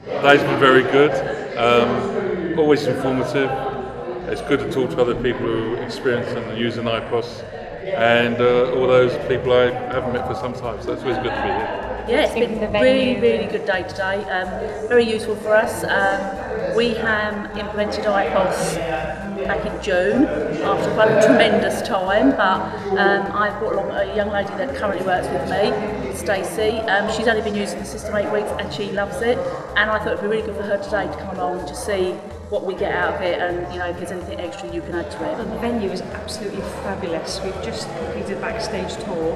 Today's been very good, always informative. It's good to talk to other people who experience and use an iPOS, and all those people I haven't met for some time, so it's always good to be here. Yeah, it's been a really good day today, very useful for us. We have implemented iPOS back in June after quite a tremendous time, but I've brought along a young lady that currently works with me, Stacey. She's only been using the system 8 weeks and she loves it, and I thought it would be really good for her today to come along and just see what we get out of it, and if there's anything extra you can add to it. And the venue is absolutely fabulous. We've just completed a backstage tour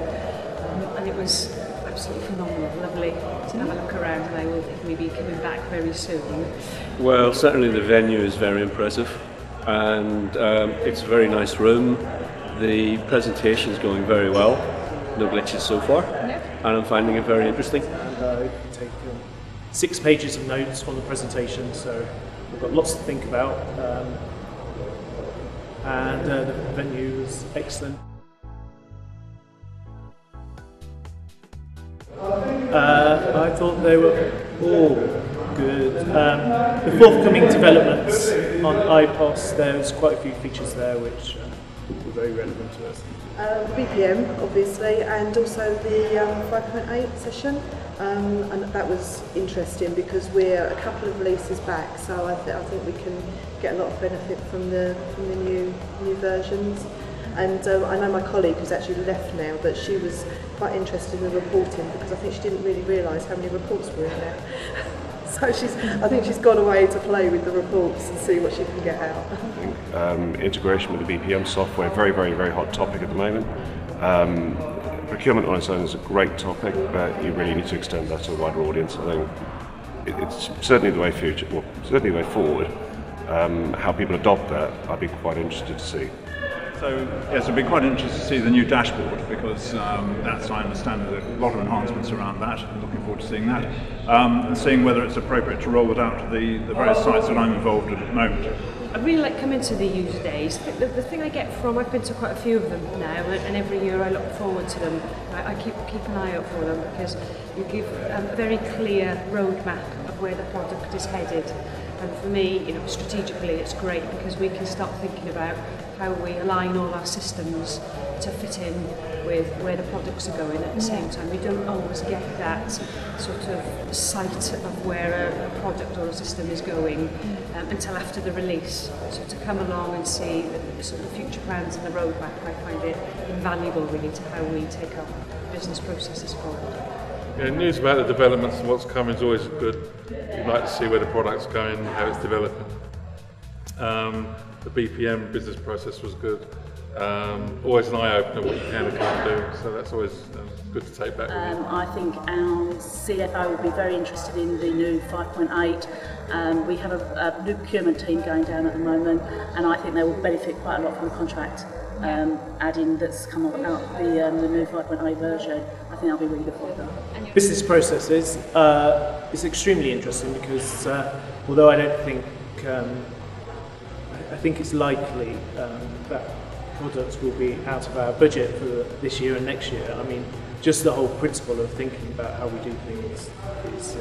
and it was absolutely phenomenal, lovely to have a look around, and I will definitely be coming back very soon. Well, certainly the venue is very impressive, and it's a very nice room. The presentation is going very well, no glitches so far, and I'm finding it very interesting. And we've taken 6 pages of notes from the presentation, so we've got lots to think about, and the venue is excellent. I thought they were all good. The forthcoming developments on iPOS, there's quite a few features there which were very relevant to us. BPM obviously, and also the 5.8 session, and that was interesting because we're a couple of releases back, so I think we can get a lot of benefit from the new versions. And I know my colleague who's actually left now, but she was quite interested in the reporting because I think she didn't really realise how many reports were in there. So I think she's gone away to play with the reports and see what she can get out. Integration with the BPM software, very hot topic at the moment. Procurement on its own is a great topic, but you really need to extend that to a wider audience. I think it's certainly the way certainly the way forward. How people adopt that, I'd be quite interested to see. So yes, it'll be quite interesting to see the new dashboard, because that's, I understand, there's a lot of enhancements around that. I'm looking forward to seeing that, and seeing whether it's appropriate to roll it out to the various sites that I'm involved in at the moment. I really like coming to the user days. The thing I get from, I've been to quite a few of them now, and every year I look forward to them. I keep an eye out for them because you give a very clear roadmap of where the product is headed. And for me, strategically it's great because we can start thinking about how we align all our systems to fit in with where the products are going at the same time. We don't always get that sort of sight of where a product or a system is going until after the release. So to come along and see the sort of future plans and the roadmap, I find it invaluable really to how we take our business processes forward. Yeah, news about the developments and what's coming is always good. You'd like to see where the product's going, how it's developing. The BPM business process was good. Always an eye-opener what you can and can't do, so that's always good to take back with you. I think our CFO will be very interested in the new 5.8. We have a new procurement team going down at the moment, and I think they will benefit quite a lot from the contract add-in that's come out the new 5.8 version. I think that'll be really good for them. Business processes is extremely interesting because although I don't think I think it's likely that products will be out of our budget for this year and next year. I mean, just the whole principle of thinking about how we do things is,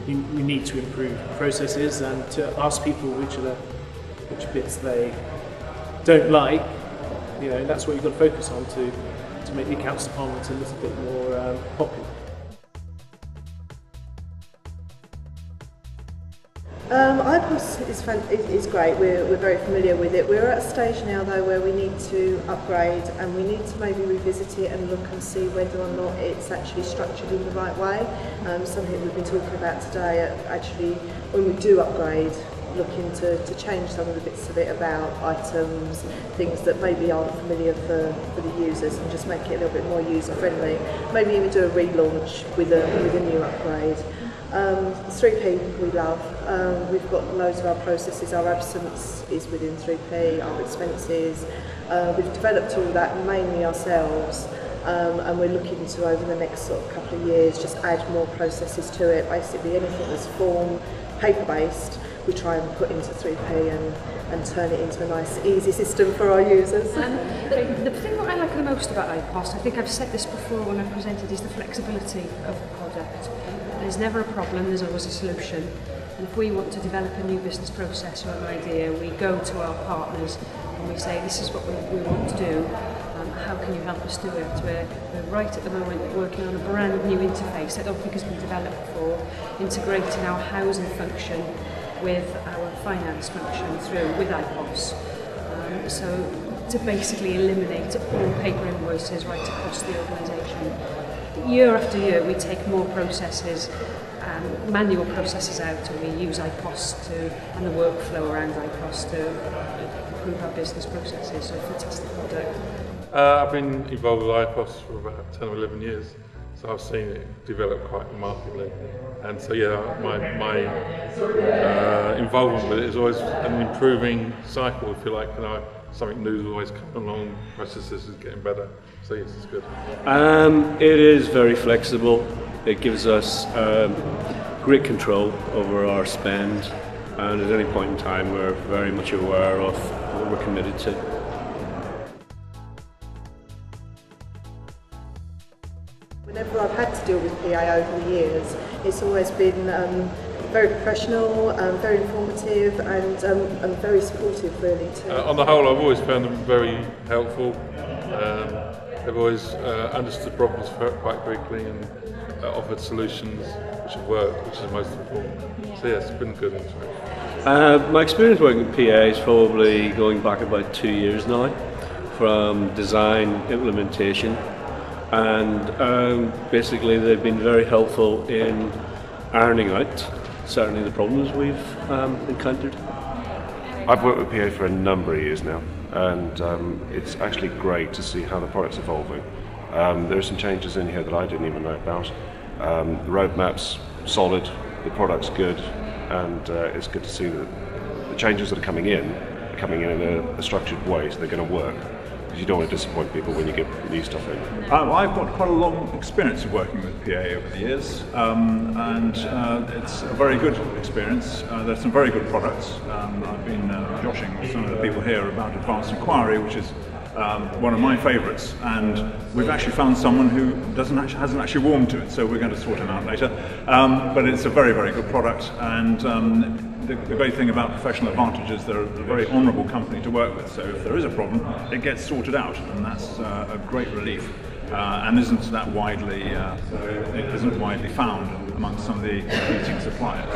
you need to improve processes and to ask people which bits they don't like. That's what you've got to focus on to make the accounts department a little bit more popular. iPOS is great, we're very familiar with it. We're at a stage now though where we need to upgrade and we need to maybe revisit it and look and see whether or not it's actually structured in the right way. Something we've been talking about today, actually when we do upgrade, looking to change some of the bits of it about items, things that maybe aren't familiar for the users, and just make it a little bit more user friendly. Maybe even do a relaunch with a new upgrade. 3P we love. We've got loads of our processes. Our absence is within 3P, our expenses. We've developed all that mainly ourselves, and we're looking to, over the next sort of couple of years, just add more processes to it. Basically anything that's form, paper-based, we try and put into 3P and turn it into a nice, easy system for our users. The thing that I like the most about iPOS, I think I've said this before when I presented, is the flexibility of the product. there's never a problem, there's always a solution. And if we want to develop a new business process or an idea, we go to our partners and we say, this is what we want to do, how can you help us do it? We're right at the moment working on a brand new interface that I don't think has been developed before, integrating our housing function with our finance function with iPOS. So to basically eliminate all paper invoices right across the organisation. Year after year we take more processes, manual processes out, and we use iPOS and the workflow around iPOS to improve our business processes. So fantastic product. I've been involved with iPOS for about 10 or 11 years, so I've seen it develop quite remarkably. And so yeah, my involvement with it is always an improving cycle, if you like. Something new is always coming along, processes is getting better, so yes, it's good. It is very flexible. It gives us great control over our spend, and at any point in time we're very much aware of what we're committed to. Whenever I've had to deal with PA over the years, it's always been very professional, very informative, and very supportive, really. On the whole, I've always found them very helpful. They've always understood problems quite quickly and offered solutions which have worked, which is most important. So yes, it's been good. My experience working with PA is probably going back about 2 years now, from design, implementation, and basically they've been very helpful in ironing out certainly the problems we've encountered. I've worked with PA for a number of years now, and it's actually great to see how the product's evolving. There are some changes in here that I didn't even know about. The roadmap's solid, the product's good, and it's good to see that the changes that are coming in a structured way, so they're going to work. Because you don't want to disappoint people when you get new stuff in. I've got quite a long experience of working with PA over the years, and it's a very good experience. There's some very good products. I've been joshing with some of the people here about Advanced Inquiry, which is one of my favourites, and we've actually found someone who hasn't actually warmed to it, so we're going to sort him out later. But it's a very, very good product, and the great thing about Professional Advantage is they're a very honourable company to work with, so if there is a problem, it gets sorted out, and that's a great relief, and isn't widely found amongst some of the competing suppliers.